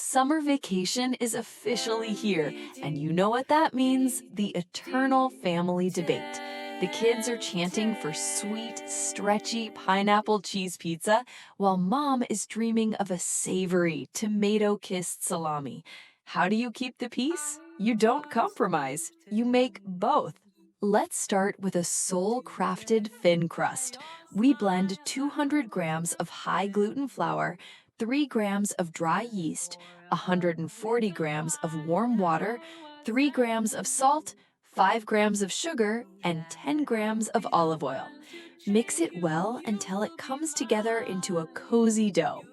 Summer vacation is officially here, and you know what that means? The eternal family debate. The kids are chanting for sweet, stretchy pineapple cheese pizza, while mom is dreaming of a savory, tomato-kissed salami. How do you keep the peace? You don't compromise. You make both. Let's start with a soul-crafted thin crust. We blend 200 grams of high gluten flour, 3 grams of dry yeast, 140 grams of warm water, 3 grams of salt, 5 grams of sugar, and 10 grams of olive oil. Mix it well until it comes together into a cozy dough.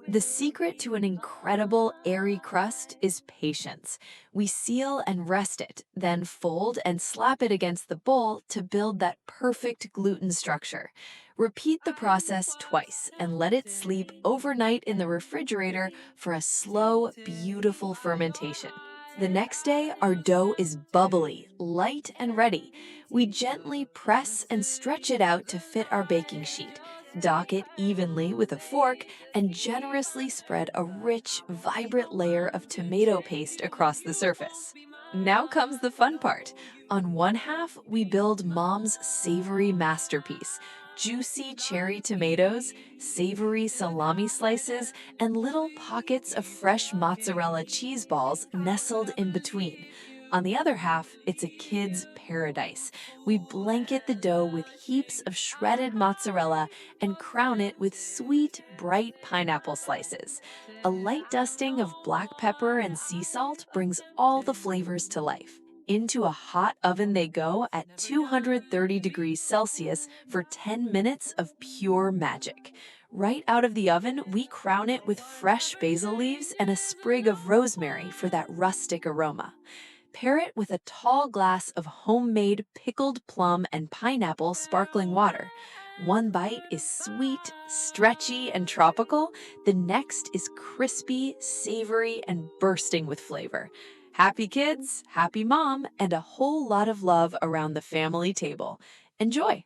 The secret to an incredible airy crust is patience. We seal and rest it, then fold and slap it against the bowl to build that perfect gluten structure. Repeat the process twice and let it sleep overnight in the refrigerator for a slow, beautiful fermentation. The next day, our dough is bubbly, light, and ready. We gently press and stretch it out to fit our baking sheet. Dock it evenly with a fork and generously spread a rich, vibrant layer of tomato paste across the surface. Now comes the fun part. On one half, we build mom's savory masterpiece. Juicy cherry tomatoes, savory salami slices, and little pockets of fresh mozzarella cheese balls nestled in between. On the other half, it's a kid's paradise. We blanket the dough with heaps of shredded mozzarella and crown it with sweet, bright pineapple slices. A light dusting of black pepper and sea salt brings all the flavors to life. Into a hot oven they go at 230 degrees Celsius for 10 minutes of pure magic. Right out of the oven, we crown it with fresh basil leaves and a sprig of rosemary for that rustic aroma. Pair it with a tall glass of homemade pickled plum and pineapple sparkling water. One bite is sweet, stretchy, and tropical. The next is crispy, savory, and bursting with flavor. Happy kids, happy mom, and a whole lot of love around the family table. Enjoy!